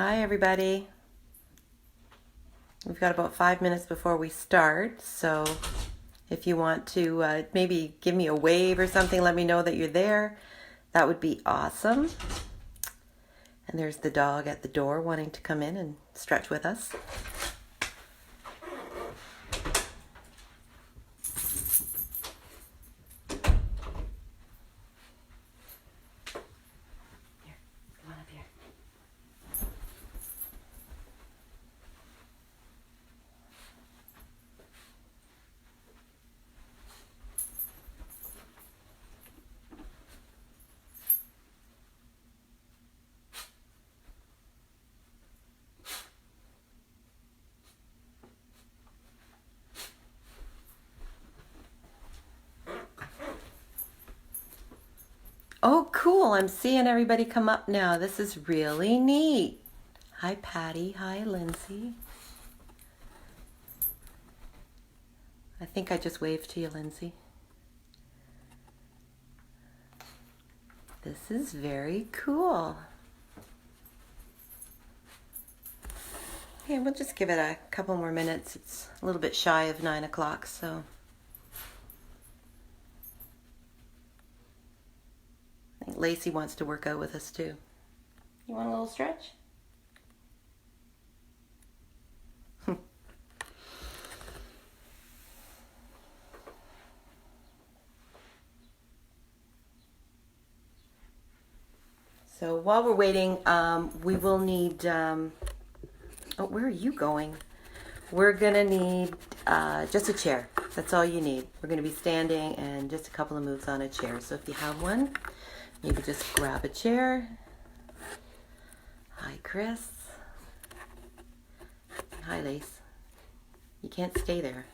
Hi, everybody. We've got about 5 minutes before we start, so if you want to maybe give me a wave or something, let me know that you're there. That would be awesome. And there's the dog at the door wanting to come in and stretch with us. Here, come on up here. Oh, cool. I'm seeing everybody come up now. This is really neat. Hi, Patty. Hi, Lindsay. I think I just waved to you, Lindsay. This is very cool. Okay, we'll just give it a couple more minutes. It's a little bit shy of 9 o'clock, so I think Lacey wants to work out with us too. You want a little stretch? So while we're waiting, we will need, oh, where are you going? We're gonna need just a chair. That's all you need. We're gonna be standing and just a couple of moves on a chair. So if you have one, maybe just grab a chair. Hi, Chris. Hi, Lace. You can't stay there.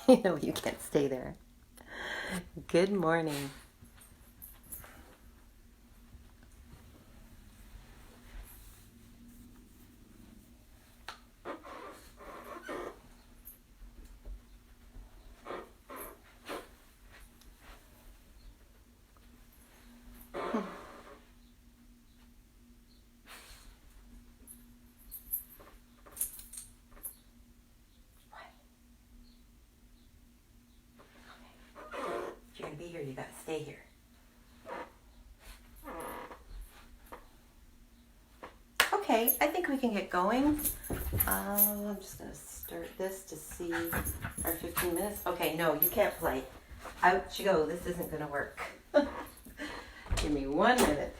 You know you can't stay there. Good morning. If you're gonna be here, you gotta stay here. Okay, I think we can get going. I'm just gonna start this to see our 15 minutes. Okay, no, you can't play. Out you go. This isn't gonna work. Give me 1 minute.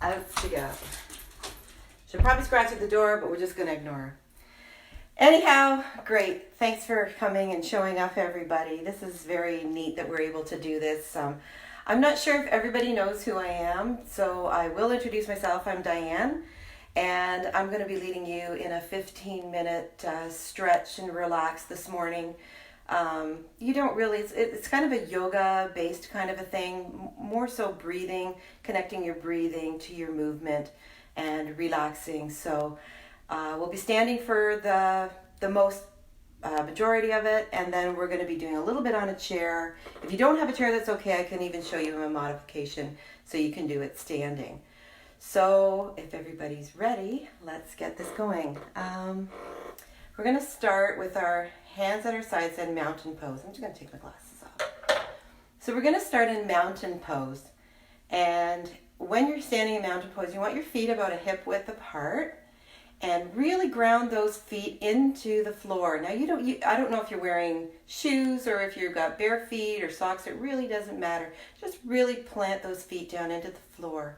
Out you go. She'll probably scratch at the door, but we're just gonna ignore her. Anyhow, great. Thanks for coming and showing up, everybody. This is very neat that we're able to do this. I'm not sure if everybody knows who I am, so I will introduce myself. I'm Diane, and I'm going to be leading you in a 15-minute stretch and relax this morning. You don't really, it's kind of a yoga-based kind of a thing, more so breathing, connecting your breathing to your movement and relaxing. So we'll be standing for the most majority of it, and then we're going to be doing a little bit on a chair. If you don't have a chair, that's okay. I can even show you a modification so you can do it standing. So if everybody's ready, let's get this going. We're going to start with our hands at our sides and mountain pose. I'm just going to take my glasses off. So we're going to start in mountain pose. And when you're standing in mountain pose, you want your feet about a hip width apart. And really ground those feet into the floor. Now I don't know if you're wearing shoes or if you've got bare feet or socks. It really doesn't matter. Just really plant those feet down into the floor.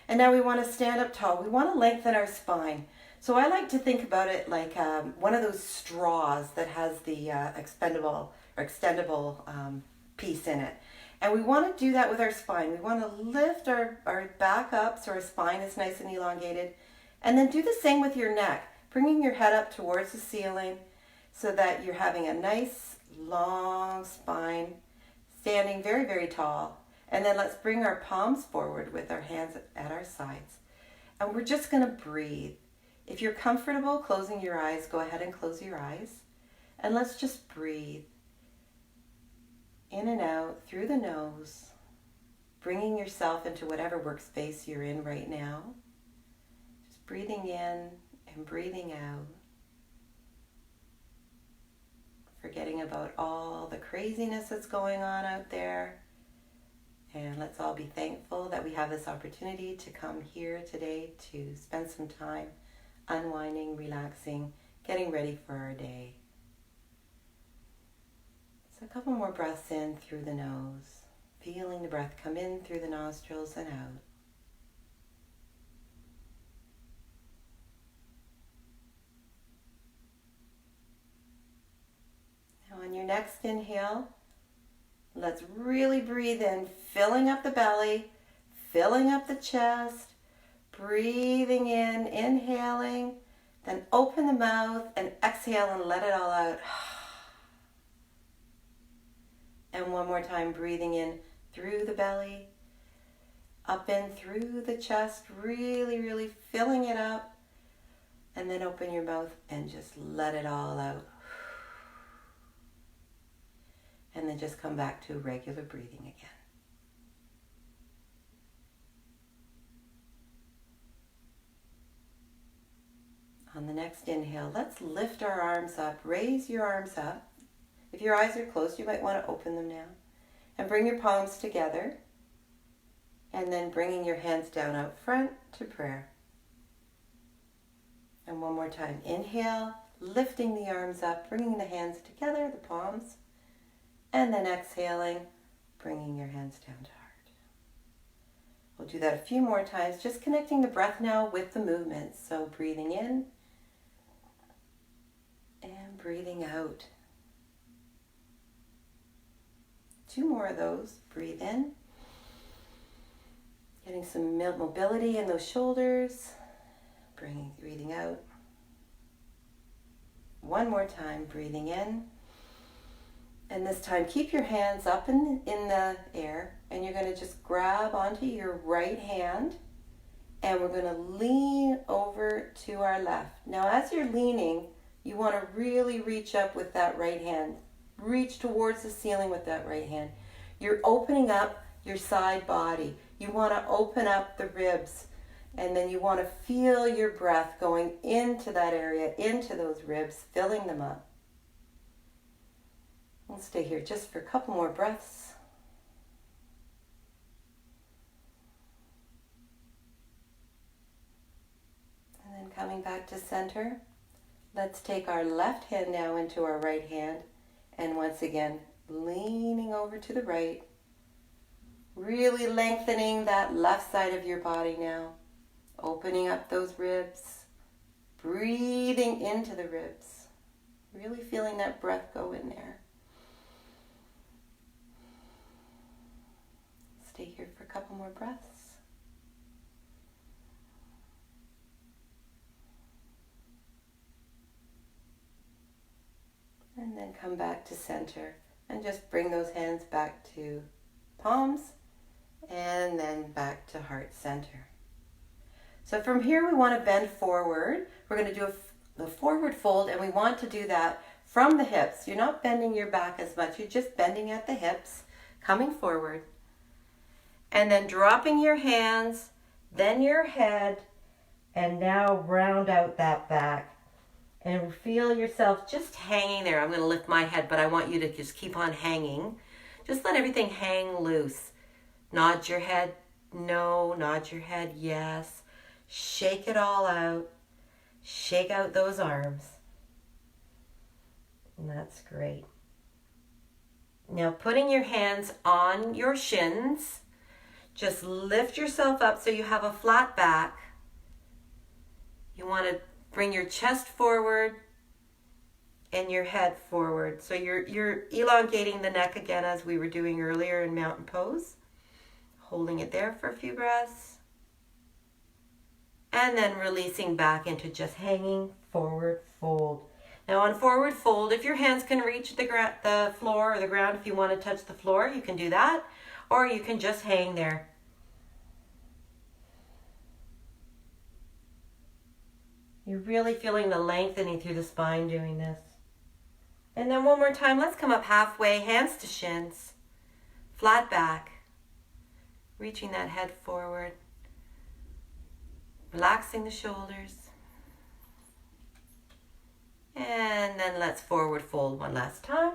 And now we want to stand up tall. We want to lengthen our spine. So I like to think about it like one of those straws that has the extendable piece in it. And we want to do that with our spine. We want to lift our back up so our spine is nice and elongated. And then do the same with your neck, bringing your head up towards the ceiling so that you're having a nice long spine, standing very, very tall. And then let's bring our palms forward with our hands at our sides. And we're just going to breathe. If you're comfortable closing your eyes, go ahead and close your eyes. And let's just breathe in and out through the nose, bringing yourself into whatever workspace you're in right now. breathing in and breathing out. Forgetting about all the craziness that's going on out there. And let's all be thankful that we have this opportunity to come here today to spend some time unwinding, relaxing, getting ready for our day. So a couple more breaths in through the nose, feeling the breath come in through the nostrils and out. Now on your next inhale, let's really breathe in, filling up the belly, filling up the chest, breathing in, inhaling, then open the mouth and exhale and let it all out. And one more time, breathing in through the belly, up in through the chest, really, really filling it up, and then open your mouth and just let it all out. And then just come back to regular breathing again. On the next inhale, let's lift our arms up. Raise your arms up. If your eyes are closed, you might want to open them now. And bring your palms together. And then bringing your hands down out front to prayer. And one more time. Inhale, lifting the arms up, bringing the hands together, the palms. And then exhaling, bringing your hands down to heart. We'll do that a few more times, just connecting the breath now with the movement. So breathing in and breathing out. 2 more of those. Breathe in. Getting some mobility in those shoulders. Breathing out. 1 more time. Breathing in. And this time, keep your hands up in the air, and you're going to just grab onto your right hand, and we're going to lean over to our left. Now, as you're leaning, you want to really reach up with that right hand. Reach towards the ceiling with that right hand. You're opening up your side body. You want to open up the ribs, and then you want to feel your breath going into that area, into those ribs, filling them up. We'll stay here just for a couple more breaths. And then coming back to center, let's take our left hand now into our right hand. And once again, leaning over to the right. Really lengthening that left side of your body now. Opening up those ribs. Breathing into the ribs. Really feeling that breath go in there. Stay here for a couple more breaths. And then come back to center and just bring those hands back to palms and then back to heart center. So from here we want to bend forward. We're going to do a forward fold, and we want to do that from the hips. You're not bending your back as much. You're just bending at the hips, coming forward. And then dropping your hands, then your head, and now round out that back. And feel yourself just hanging there. I'm going to lift my head, but I want you to just keep on hanging. Just let everything hang loose. Nod your head, no. Nod your head, yes. Shake it all out. Shake out those arms. And that's great. Now putting your hands on your shins. Just lift yourself up so you have a flat back. You want to bring your chest forward and your head forward. So you're elongating the neck again as we were doing earlier in mountain pose. Holding it there for a few breaths. And then releasing back into just hanging forward fold. Now on forward fold, if your hands can reach the floor or the ground, if you want to touch the floor, you can do that. Or you can just hang there. You're really feeling the lengthening through the spine doing this. And then one more time, let's come up halfway, hands to shins, flat back, reaching that head forward. Relaxing the shoulders. And then let's forward fold one last time.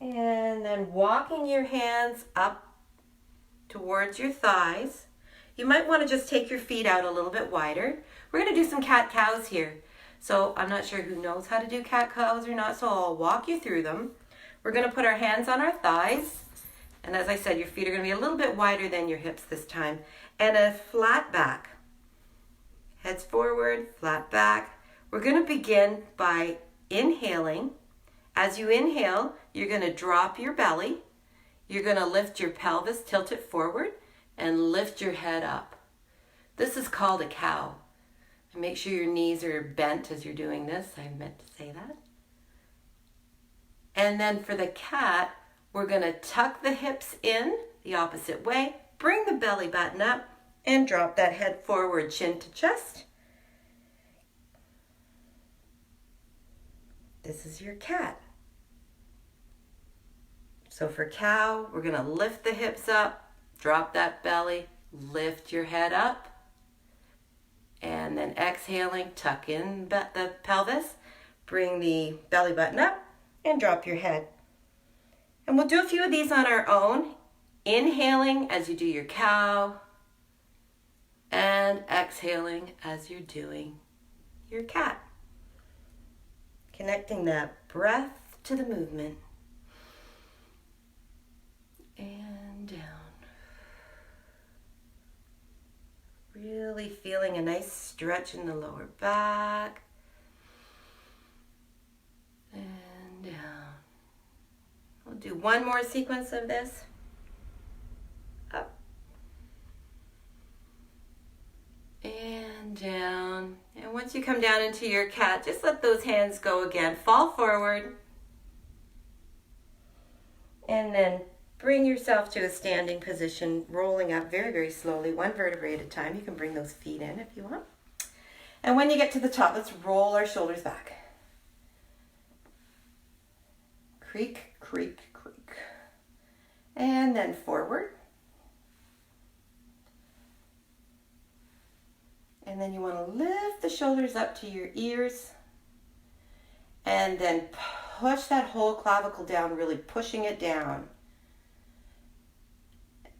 And then walking your hands up towards your thighs. You might want to just take your feet out a little bit wider. We're going to do some cat-cows here. So I'm not sure who knows how to do cat-cows or not, so I'll walk you through them. We're going to put our hands on our thighs. And as I said, your feet are going to be a little bit wider than your hips this time. And a flat back. Heads forward, flat back. We're going to begin by inhaling. As you inhale, you're going to drop your belly. You're going to lift your pelvis, tilt it forward, and lift your head up. This is called a cow. And make sure your knees are bent as you're doing this. I meant to say that. And then for the cat, we're going to tuck the hips in the opposite way, bring the belly button up, and drop that head forward, chin to chest. This is your cat. So for cow, we're going to lift the hips up, drop that belly, lift your head up, and then exhaling, tuck in the pelvis, bring the belly button up, and drop your head. And we'll do a few of these on our own, inhaling as you do your cow, and exhaling as you're doing your cat. Connecting that breath to the movement. And down. Really feeling a nice stretch in the lower back. And down. We'll do one more sequence of this. Up. And down. And once you come down into your cat, just let those hands go again. Fall forward. And then bring yourself to a standing position, rolling up very, very slowly, one vertebrae at a time. You can bring those feet in if you want. And when you get to the top, let's roll our shoulders back. Creak, creak, creak. And then forward. And then you want to lift the shoulders up to your ears. And then push that whole clavicle down, really pushing it down.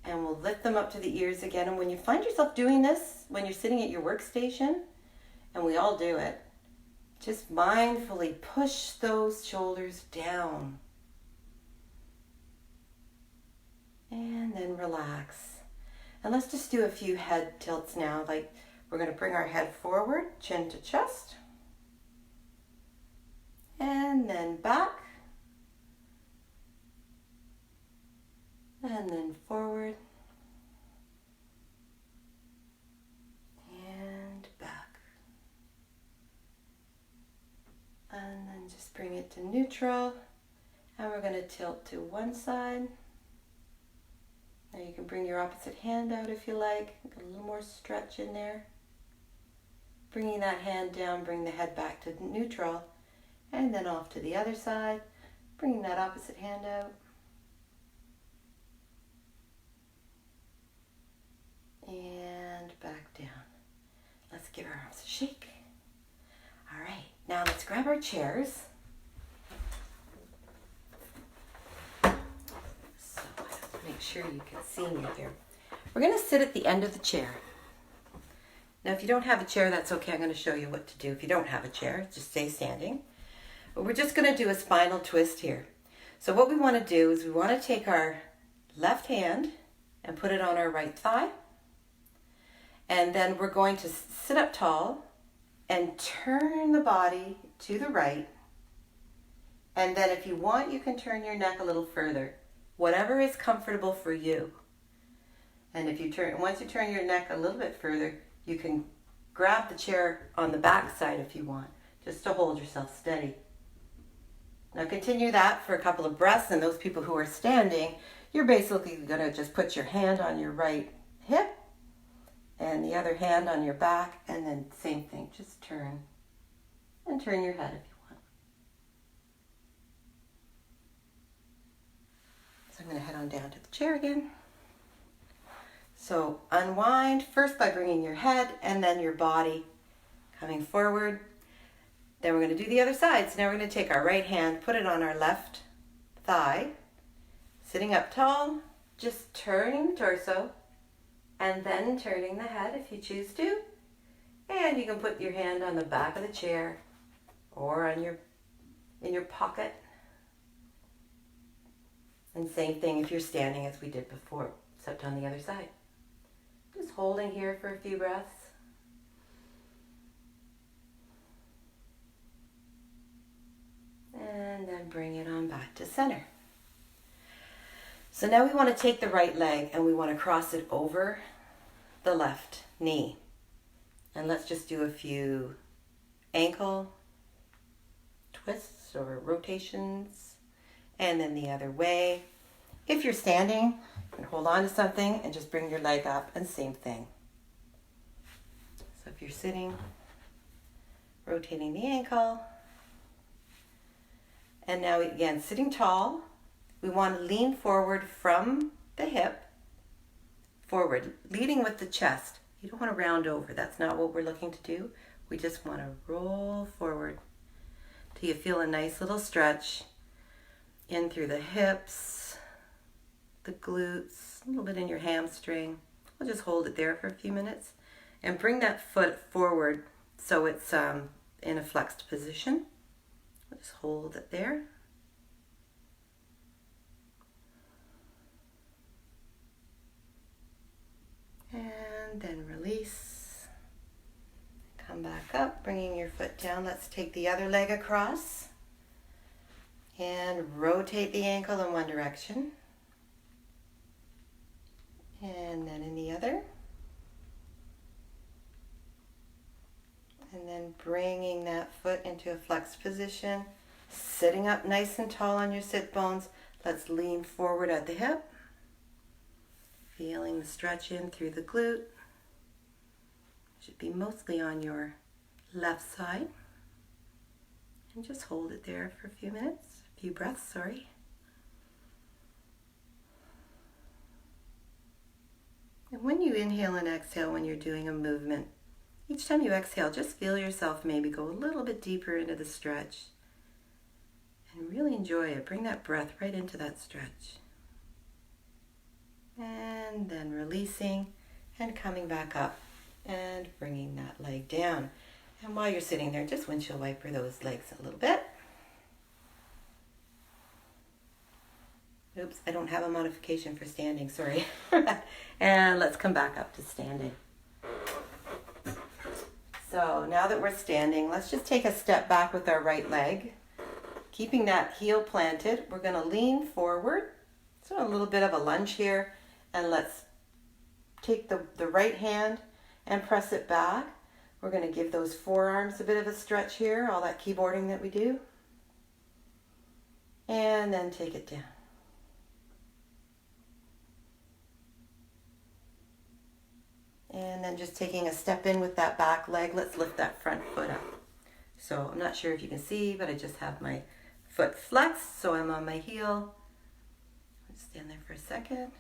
And we'll lift them up to the ears again. And when you find yourself doing this, when you're sitting at your workstation, and we all do it, just mindfully push those shoulders down. And then relax. And let's just do a few head tilts now. Like we're going to bring our head forward, chin to chest. And then back. And then forward. And back. And then just bring it to neutral. And we're going to tilt to one side. Now you can bring your opposite hand out if you like. Get a little more stretch in there. Bringing that hand down, bring the head back to neutral. And then off to the other side. Bringing that opposite hand out. And back down. Let's give our arms a shake. All right, now let's grab our chairs. So I have to make sure you can see me here. We're going to sit at the end of the chair. Now if you don't have a chair, that's okay. I'm going to show you what to do. If you don't have a chair, just stay standing. But we're just going to do a spinal twist here. So what we want to do is we want to take our left hand and put it on our right thigh. And then we're going to sit up tall and turn the body to the right. And then if you want, you can turn your neck a little further. Whatever is comfortable for you. And if you once you turn your neck a little bit further, you can grab the chair on the back side if you want, just to hold yourself steady. Now continue that for a couple of breaths, and those people who are standing, you're basically going to just put your hand on your right hip and the other hand on your back, and then same thing, just turn and turn your head if you want. So I'm going to head on down to the chair again. So unwind first by bringing your head and then your body coming forward. Then we're going to do the other side. So now we're going to take our right hand, put it on our left thigh, sitting up tall, just turning the torso and then turning the head if you choose to. And you can put your hand on the back of the chair or on in your pocket. And same thing if you're standing as we did before, except on the other side. Just holding here for a few breaths. And then bring it on back to center. So now we want to take the right leg and we want to cross it over the left knee. And let's just do a few ankle twists or rotations. And then the other way. If you're standing, you can hold on to something and just bring your leg up, and same thing. So if you're sitting, rotating the ankle. And now again, sitting tall, we want to lean forward from the hip, forward, leading with the chest. You don't want to round over. That's not what we're looking to do. We just want to roll forward till you feel a nice little stretch in through the hips, the glutes, a little bit in your hamstring. We'll just hold it there for a few minutes and bring that foot forward so it's in a flexed position. We'll just hold it there. And then release. Come back up, bringing your foot down. Let's take the other leg across. And rotate the ankle in one direction. And then in the other. And then bringing that foot into a flexed position. Sitting up nice and tall on your sit bones. Let's lean forward at the hip. Feeling the stretch in through the glute. Should be mostly on your left side. And just hold it there for a few minutes. Few breaths, sorry. And when you inhale and exhale when you're doing a movement, each time you exhale, just feel yourself maybe go a little bit deeper into the stretch. And really enjoy it. Bring that breath right into that stretch. And then releasing and coming back up and bringing that leg down. And while you're sitting there, just windshield wiper those legs a little bit. Oops, I don't have a modification for standing, sorry. And let's come back up to standing. So now that we're standing, let's just take a step back with our right leg. Keeping that heel planted, we're going to lean forward. So a little bit of a lunge here. And let's take the right hand and press it back. We're going to give those forearms a bit of a stretch here, all that keyboarding that we do. And then take it down. And then just taking a step in with that back leg, let's lift that front foot up. So I'm not sure if you can see, but I just have my foot flexed, so I'm on my heel. Let's stand there for a second.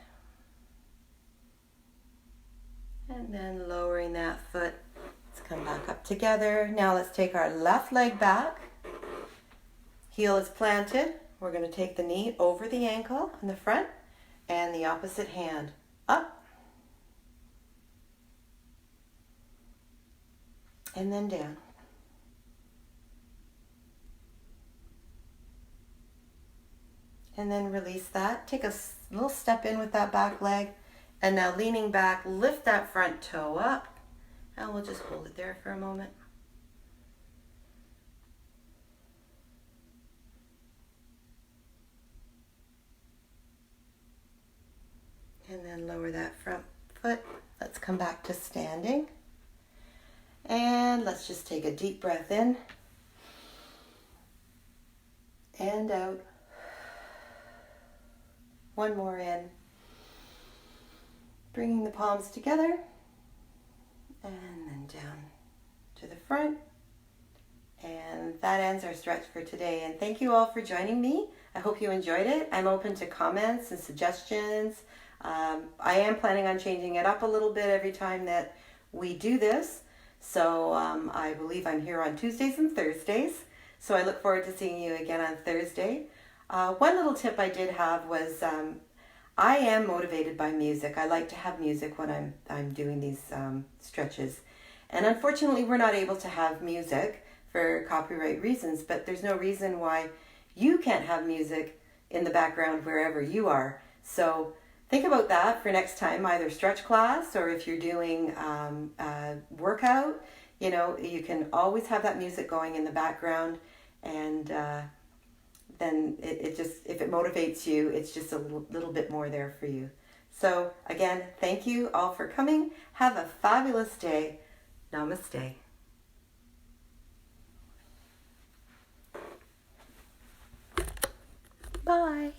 And then lowering that foot. Let's come back up together. Now let's take our left leg back. Heel is planted. We're going to take the knee over the ankle in the front and the opposite hand up. And then down. And then release that. Take a little step in with that back leg. And now leaning back, lift that front toe up. And we'll just hold it there for a moment. And then lower that front foot. Let's come back to standing. And let's just take a deep breath in and out. One more in. Bringing the palms together and then down to the front. And that ends our stretch for today. And thank you all for joining me. I hope you enjoyed it. I'm open to comments and suggestions. I am planning on changing it up a little bit every time that we do this. So I believe I'm here on Tuesdays and Thursdays. So I look forward to seeing you again on Thursday. One little tip I did have was I am motivated by music. I like to have music when I'm doing these stretches. And unfortunately, we're not able to have music for copyright reasons, but there's no reason why you can't have music in the background wherever you are. So think about that for next time, either stretch class or if you're doing a workout, you can always have that music going in the background, and then it just, if it motivates you, it's just a little bit more there for you. So again, thank you all for coming. Have a fabulous day. Namaste. Bye.